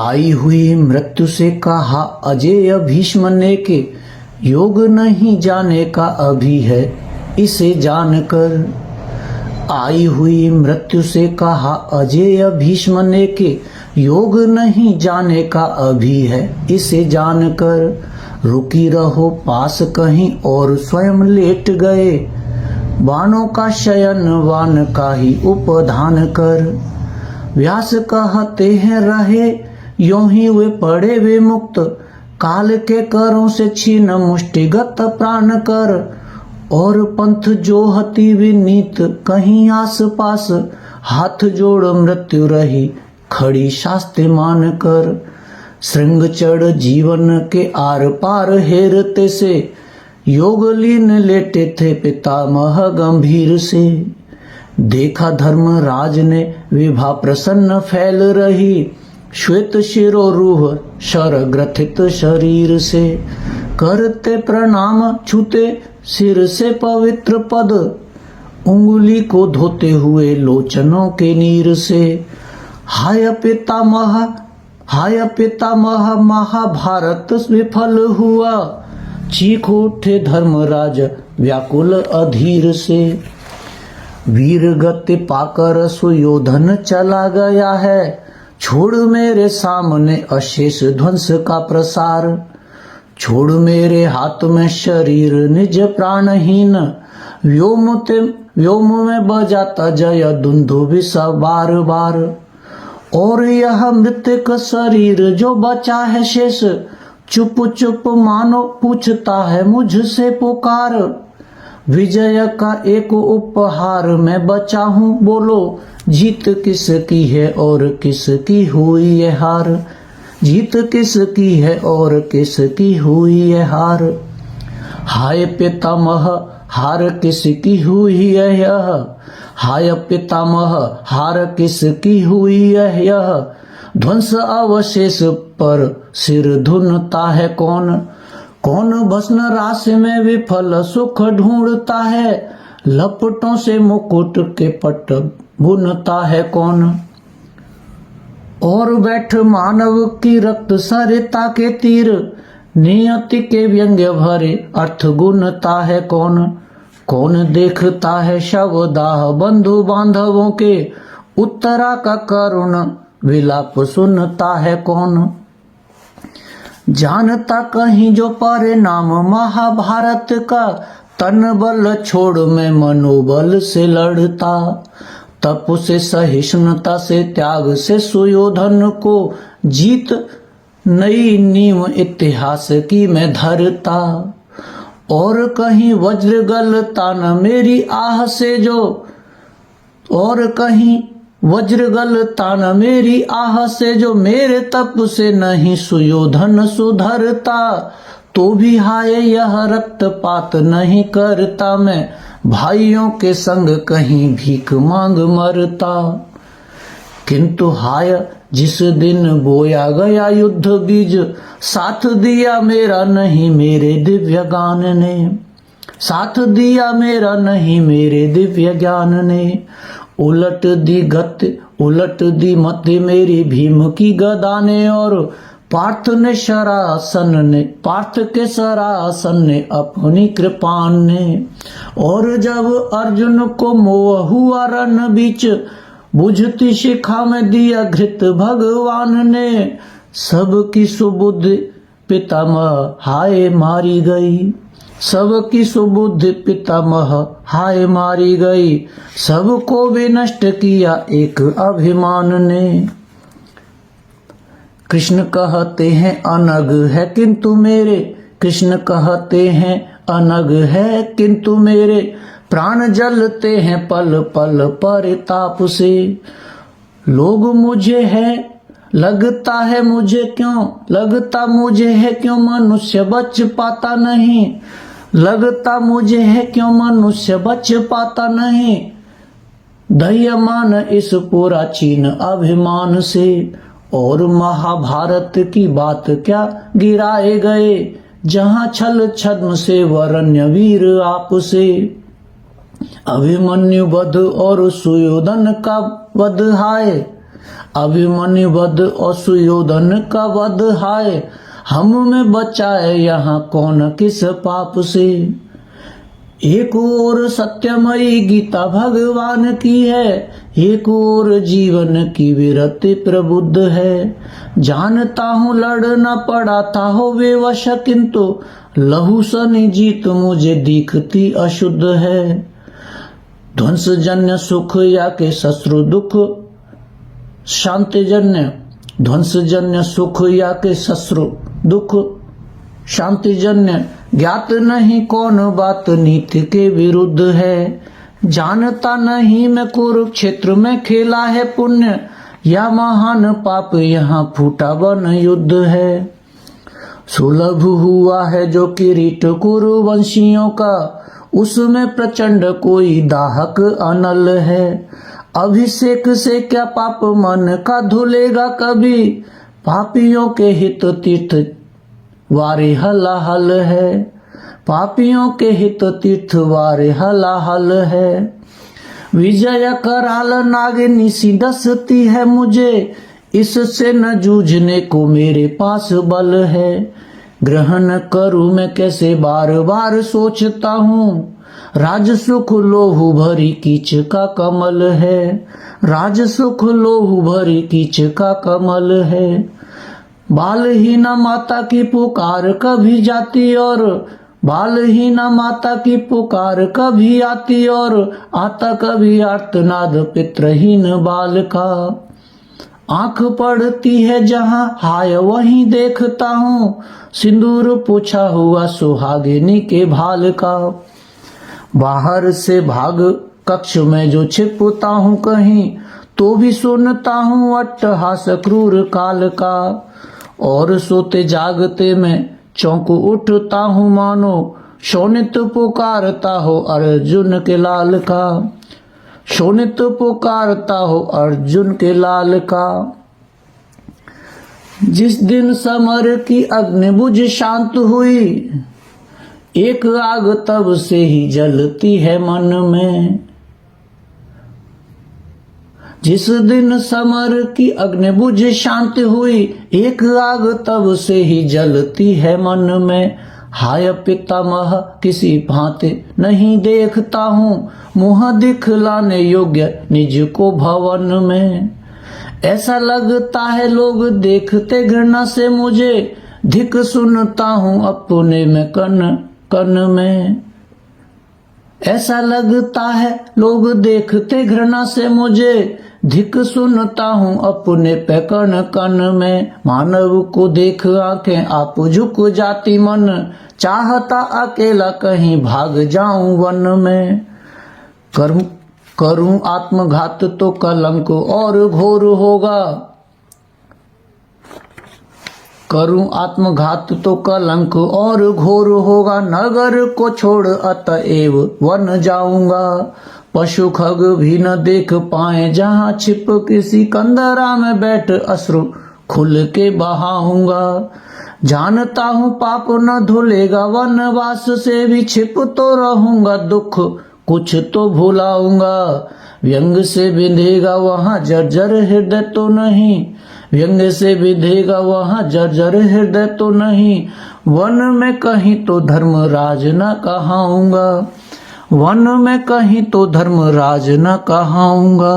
आई हुई मृत्यु से कहा अजेय भीष्म ने के योग नहीं जाने का अभी है इसे जानकर। आई हुई मृत्यु से कहा अजेय भीष्म ने के योग नहीं जाने का अभी है इसे जानकर। रुकी रहो पास कहीं और स्वयं लेट गए, बाणों का शयन वान का ही उपधान कर। व्यास कहते हैं रहे यों ही वे पड़े वे मुक्त, काल के करों से छीन मुष्टिगत प्राण कर। और पंथ जो हति विनीत कहीं आस पास, हाथ जोड़ मृत्यु रही खड़ी शास्त्र मान कर। श्रृंग चढ़ जीवन के आर पार हेरते से, योगलीन लेटे थे पितामह गंभीर से। देखा धर्मराज ने विभा प्रसन्न फैल रही, श्वेत शिरो रूह शर ग्रथित शरीर से। करते प्रणाम छूते सिर से पवित्र पद, उंगली को धोते हुए लोचनों के नीर से। हाय पितामह महाभारत विफल हुआ, चीख उठे धर्मराज व्याकुल अधीर से। वीर गति पाकर सुयोधन चला गया है, छोड़ मेरे सामने अशेष ध्वंस का प्रसार। छोड़ मेरे हाथ में शरीर निज प्राणहीन, व्योम में बजाता जय दुंदुभिषा बार बार। और यह मृतक शरीर जो बचा है शेष, चुप चुप मानो पूछता है मुझसे पुकार। विजय का एक उपहार मैं बचा हूँ, बोलो जीत किसकी है और किसकी हुई है हार। जीत किसकी है और किसकी हुई है हार। हाय पितामह हार किसकी हुई है यह, हाय पितामह हार किसकी हुई है यह। ध्वंस अवशेष पर सिर धुनता है कौन, कौन भस्म राशि में विफल सुख ढूंढता है। लपटों से मुकुट के पट बुनता है कौन, और बैठ मानव की रक्त सरिता के तीर। नियति के व्यंग्य भरे अर्थ गुनता है कौन, कौन देखता है शवदाह बंधु बांधवों के। उत्तरा का करुण विलाप सुनता है कौन, जानता कहीं जो परिणाम महाभारत का। तन बल छोड़ मैं मनोबल से लड़ता, तप से सहिष्णुता से त्याग से सुयोधन को। जीत नई नींव इतिहास की मैं धरता, और कहीं वज्र गलता न मेरी आह से जो। और कहीं वज्र गलता न मेरी आह से जो, मेरे तप से नहीं सुयोधन सुधरता। तो भी हाय यह रक्तपात नहीं करता मैं, भाइयों के संग कहीं भीख मांग मरता। किंतु हाय जिस दिन बोया गया युद्ध बीज, साथ दिया मेरा नहीं मेरे दिव्य ज्ञान ने। साथ दिया मेरा नहीं मेरे दिव्य ज्ञान ने। उलट दी गति उलट दी मत मेरी भीम की गदा ने। और पार्थ के शरासन ने अपनी कृपान ने। और जब अर्जुन को मोह हुआ रण बीच, बुझती शिखा में दिया घृत भगवान ने। सबकी सुबुद्धि पितामह हाय मारी गई, सबकी सुबुद्धि पितामह हाय मारी गई। सबको भी नष्ट किया एक अभिमान ने। कृष्ण कहते हैं अनग है किंतु मेरे, कृष्ण कहते हैं अनग है किंतु मेरे। प्राण जलते हैं पल पल परिताप से। लोग मुझे है लगता है मुझे क्यों, लगता मुझे है क्यों मनुष्य बच पाता नहीं। लगता मुझे है क्यों मनुष्य बच पाता नहीं। दह्यमान इस पूरा चीन अभिमान से। और महाभारत की बात क्या गिराए गए, जहां छल छद्म से वरण्य वीर आप से। अभिमन्यु वध और सुयोधन का वध हाय, अभिमन्यु वध और सुयोधन का वध हाय, हम में बचाए यहाँ कौन किस पाप से। एक ओर सत्यमयी गीता भगवान की है, एक ओर जीवन की विरति प्रबुद्ध है। जानता हूँ लड़ना पड़ा था हो बेवश, किंतु लहू सनी जीत मुझे दिखती अशुद्ध है। ध्वंस जन्य सुख या के शत्रु दुख, शांति जन्य ध्वंस जन्य सुख या के शत्रु दुख, शांति जन्य ज्ञात नहीं कौन बात नीति के विरुद्ध है। जानता नहीं मैं कुरुक्षेत्र में खेला है पुण्य, या महान पाप यहाँ फूटा वन युद्ध है। सुलभ हुआ है जो किरीट कुरुवंशियों का, उसमें प्रचंड कोई दाहक अनल है। अभिषेक से क्या पाप मन का धुलेगा कभी, पापियों के हित तीर्थ वारे हलाहल है, पापियों के हित तीर्थ वारे हलाहल है। विजय कराल नागिनी सी डसती है मुझे, इससे न जूझने को मेरे पास बल है। ग्रहण करूं मैं कैसे बार बार सोचता हूँ, राज सुख लोहू भरी कीच का कमल है, राज सुख लोहू भरी कीच का कमल है। बालहीना माता की पुकार कभी जाती और, बालहीना माता की पुकार कभी आती और, आता कभी आर्तनाद पित्रहीन बाल का। आंख पड़ती है जहां हाय वहीं देखता हूँ, सिंदूर पूछा हुआ सुहागिनी के भाल का। बाहर से भाग कक्ष में जो छिपता हूँ कहीं, तो भी सुनता हूँ अट्टहास क्रूर काल का। और सोते जागते में चौंक उठता हूँ मानो, शोणित पुकारता हो अर्जुन के लाल का, शोणित पुकारता हो अर्जुन के लाल का। जिस दिन समर की अग्नि बुझ शांत हुई, एक आग तब से ही जलती है मन में। जिस दिन समर की अग्नि बुझ शांत हुई, एक आग तब से ही जलती है मन में। हाय पितामह किसी भांति नहीं देखता हूँ, मुँह दिखलाने योग्य निज को भवन में। ऐसा लगता है लोग देखते घृणा से मुझे, धिक सुनता हूँ अपने में कन कन में। ऐसा लगता है लोग देखते घृणा से मुझे, धिक सुनता हूँ अपने पे कन कन में। मानव को देख आंखें आप झुक जाती मन, चाहता अकेला कहीं भाग जाऊं वन में। करूं आत्मघात तो कलंक और घोर होगा, करूं आत्मघात तो कलंक और घोर होगा। नगर को छोड़ अतएव वन जाऊंगा, पशु खग भी न देख पाए जहां छिप किसी कंदरा में बैठ अश्रु खुल के बहाऊंगा। जानता हूँ पाप न धुलेगा वनवास से भी छिप तो रहूंगा, दुख कुछ तो भुलाऊंगा। व्यंग से बिंधेगा वहां जर्जर हृदय तो नहीं, व्यंग से बिंधेगा वहां जर्जर हृदय तो नहीं। वन में कहीं तो धर्मराज न कहाऊंगा, वन में कहीं तो धर्मराज न कहाऊंगा।